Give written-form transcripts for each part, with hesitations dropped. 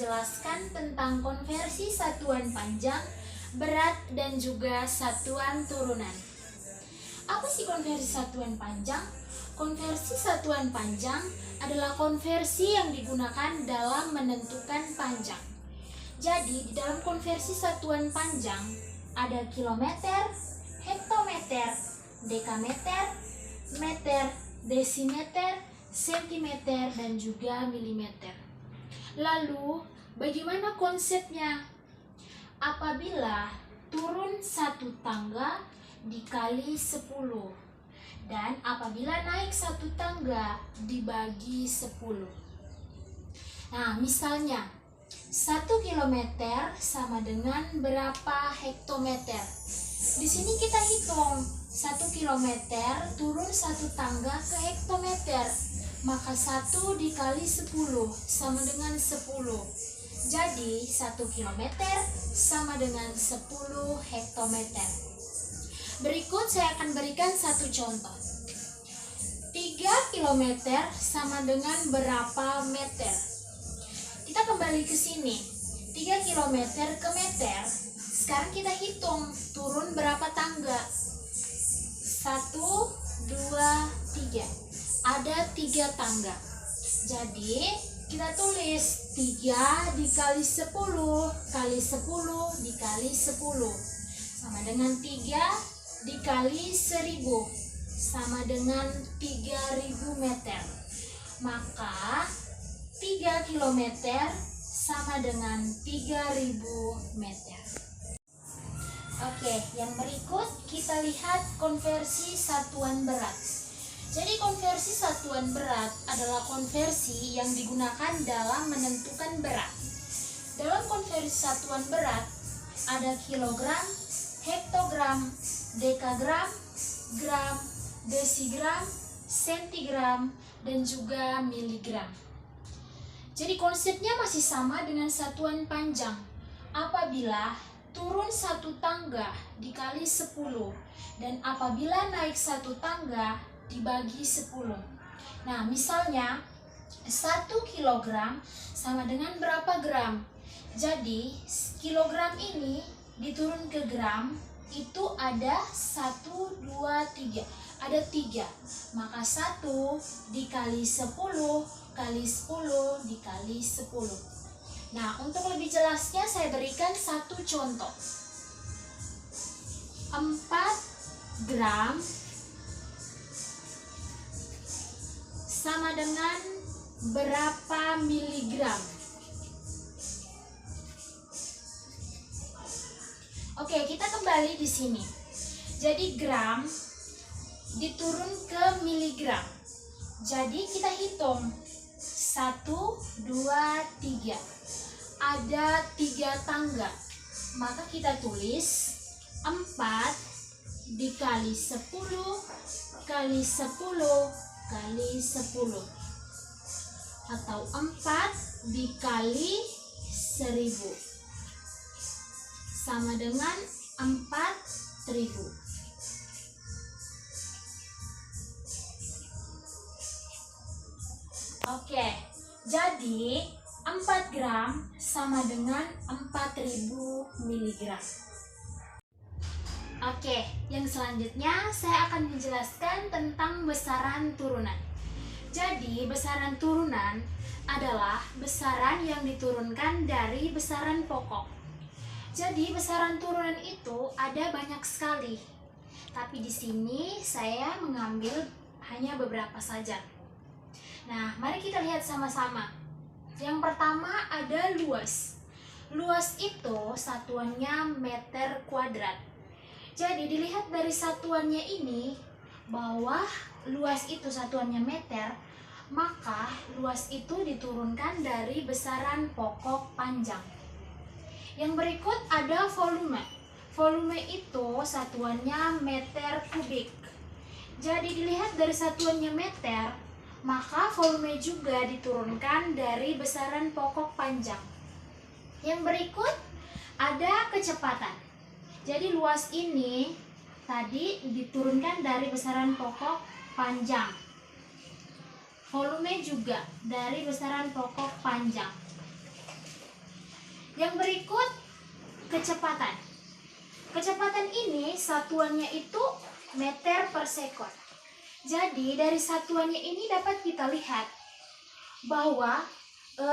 menjelaskan tentang konversi satuan panjang, berat, dan juga satuan turunan. Apa sih konversi satuan panjang? Konversi satuan panjang adalah konversi yang digunakan dalam menentukan panjang. Jadi, di dalam konversi satuan panjang ada kilometer, hektometer, dekameter, meter, desimeter, sentimeter, dan juga milimeter. Lalu, bagaimana konsepnya? Apabila turun satu tangga dikali 10 dan apabila naik satu tangga dibagi 10. Nah, misalnya 1 kilometer sama dengan berapa hektometer? Di sini kita hitung 1 kilometer turun satu tangga ke hektometer, maka 1 dikali 10 sama dengan 10. Jadi 1 kilometer sama dengan 10 hektometer. Berikut saya akan berikan satu contoh. 3 kilometer sama dengan berapa meter? Kita kembali ke sini. 3 kilometer ke meter. Sekarang kita hitung turun berapa tangga. 1, 2, 3. Ada 3 tangga. Jadi kita tulis 3 dikali 10 kali 10 dikali 10 sama dengan 3 dikali 1000 sama dengan 3000 meter. Maka 3 kilometer sama dengan 3000 meter. Oke, yang berikut kita lihat konversi satuan berat. Jadi konversi satuan berat adalah konversi yang digunakan dalam menentukan berat. Dalam konversi satuan berat ada kilogram, hektogram, dekagram, gram, desigram, sentigram, dan juga miligram. Jadi konsepnya masih sama dengan satuan panjang. Apabila turun satu tangga dikali 10 dan apabila naik satu tangga dibagi 10. Nah, misalnya 1 kilogram sama dengan berapa gram? Jadi, kilogram ini diturun ke gram itu ada 1, 2, 3. Ada 3. Maka 1 dikali 10 kali 10 dikali 10. Nah, untuk lebih jelasnya saya berikan satu contoh. 4 gram sama dengan berapa miligram? Oke, kita kembali di sini. Jadi gram diturun ke miligram. Jadi kita hitung 1, 2, 3. Ada 3 tangga. Maka kita tulis 4 dikali 10 kali 10 kali 10 atau 4 dikali 1000 sama dengan 4000. Oke, jadi 4 gram sama dengan 4000 miligram. Oke, yang selanjutnya saya akan menjelaskan tentang besaran turunan. Jadi, besaran turunan adalah besaran yang diturunkan dari besaran pokok. Jadi, besaran turunan itu ada banyak sekali. Tapi di sini saya mengambil hanya beberapa saja. Nah, mari kita lihat sama-sama. Yang pertama ada luas. Luas itu satuannya meter kuadrat. Jadi dilihat dari satuannya ini, bahwa luas itu satuannya meter, maka luas itu diturunkan dari besaran pokok panjang. Yang berikut ada volume. Volume itu satuannya meter kubik. Jadi dilihat dari satuannya meter, maka volume juga diturunkan dari besaran pokok panjang. Yang berikut ada kecepatan. Jadi luas ini tadi diturunkan dari besaran pokok panjang. Volume juga dari besaran pokok panjang. Yang berikut kecepatan. Kecepatan ini satuannya itu meter per sekon. Jadi dari satuannya ini dapat kita lihat bahwa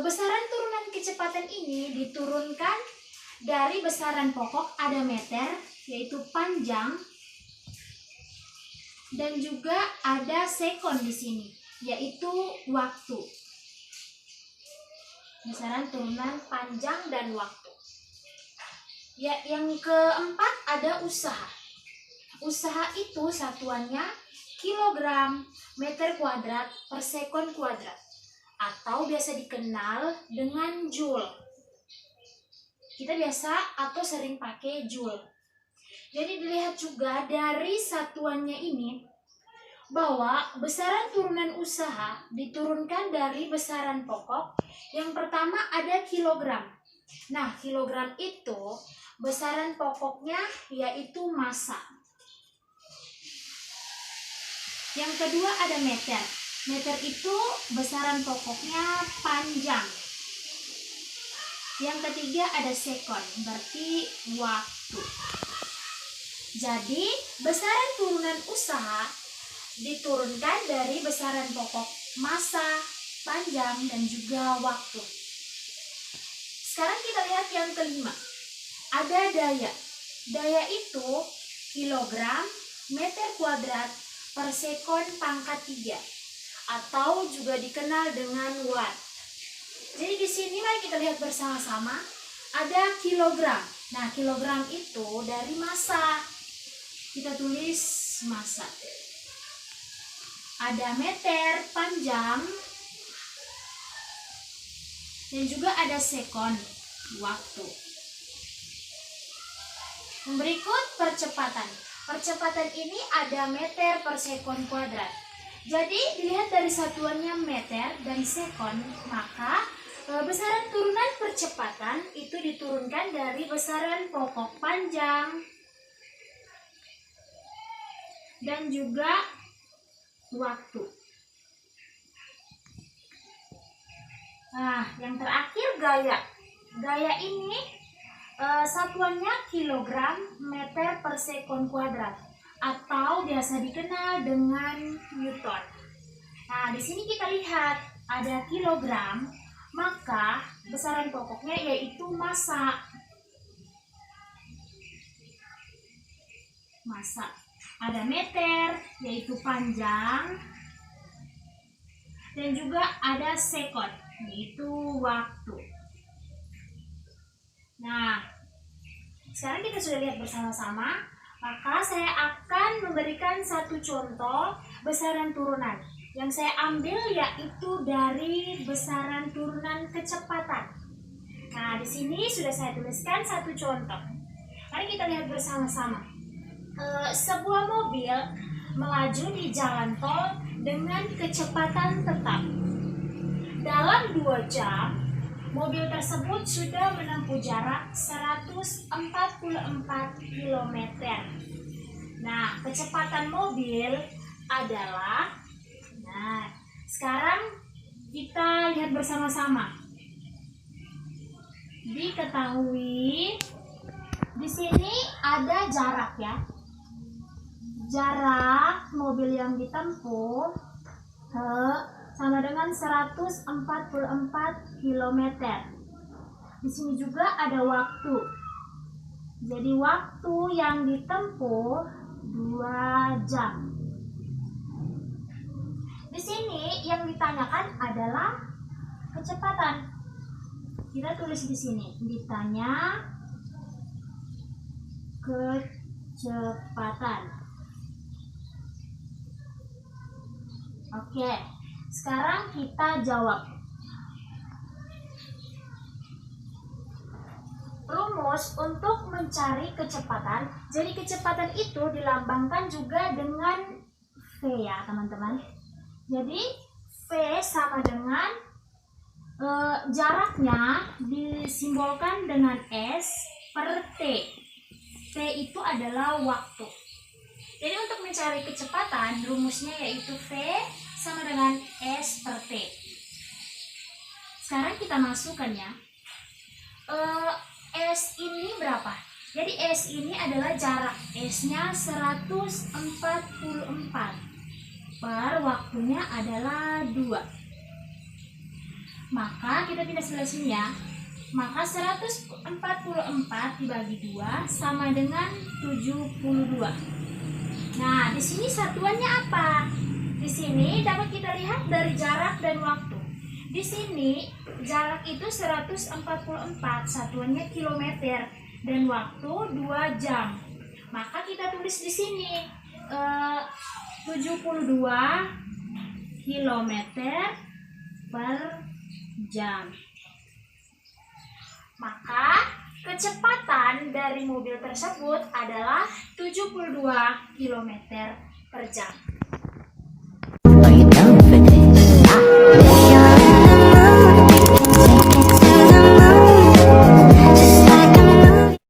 besaran turunan kecepatan ini diturunkan dari besaran pokok ada meter, yaitu panjang, dan juga ada sekon di sini, yaitu waktu. Besaran turunan panjang dan waktu. Ya, yang keempat ada usaha. Usaha itu satuannya kilogram meter kuadrat per sekon kuadrat, atau biasa dikenal dengan joule. Kita biasa atau sering pakai joule. Jadi dilihat juga dari satuannya ini bahwa besaran turunan usaha diturunkan dari besaran pokok. Yang pertama ada kilogram. Nah, kilogram itu besaran pokoknya yaitu massa. Yang kedua ada meter. Meter itu besaran pokoknya panjang. Yang ketiga ada sekon, berarti waktu. Jadi besaran turunan usaha diturunkan dari besaran pokok massa, panjang, dan juga waktu. Sekarang kita lihat yang kelima. Ada daya. Daya itu kilogram meter kuadrat per sekon pangkat 3, atau juga dikenal dengan watt. Jadi di sini mari kita lihat bersama-sama ada kilogram. Nah, kilogram itu dari massa. Kita tulis massa. Ada meter panjang dan juga ada sekon waktu. Yang berikut percepatan. Percepatan ini ada meter per sekon kuadrat. Jadi dilihat dari satuannya meter dan sekon, maka besaran turunan percepatan itu diturunkan dari besaran pokok panjang dan juga waktu. Nah, yang terakhir gaya. Gaya ini satuannya kilogram meter per sekon kuadrat, atau biasa dikenal dengan Newton. Nah, di sini kita lihat ada kilogram, maka besaran pokoknya yaitu massa. Massa. Ada meter, yaitu panjang, dan juga ada sekon, yaitu waktu. Nah, sekarang kita sudah lihat bersama-sama, maka saya akan memberikan satu contoh besaran turunan. Yang saya ambil yaitu dari besaran turunan kecepatan. Nah, di sini sudah saya tuliskan satu contoh. Mari kita lihat bersama-sama. Sebuah mobil melaju di jalan tol dengan kecepatan tetap. Dalam 2 jam, mobil tersebut sudah menempuh jarak 144 km. Nah, kecepatan mobil adalah, nah, sekarang kita lihat bersama-sama. Diketahui di sini ada jarak ya. Jarak mobil yang ditempuh sama dengan 144 km. Di sini juga ada waktu. Jadi waktu yang ditempuh 2 jam. Di sini yang ditanyakan adalah kecepatan. Kita tulis di sini, ditanya kecepatan. Oke, sekarang kita jawab. Rumus untuk mencari kecepatan. Jadi kecepatan itu dilambangkan juga dengan V ya teman-teman. Jadi V sama dengan jaraknya disimbolkan dengan S per T. T itu adalah waktu. Jadi untuk mencari kecepatan rumusnya yaitu V sama dengan S per T. Sekarang kita masukkan ya. S ini berapa? Jadi S ini adalah jarak. S-nya 144. Per waktunya adalah 2. Maka kita pindah sebelah sini ya. Maka 144 dibagi 2 sama dengan 72. Nah, di sini satuannya apa? Di sini dapat kita lihat dari jarak dan waktu. Di sini jarak itu 144, satuannya kilometer, dan waktu 2 jam. Maka kita tulis di sini 72 kilometer per jam. Maka kecepatan dari mobil tersebut adalah 72 km per jam.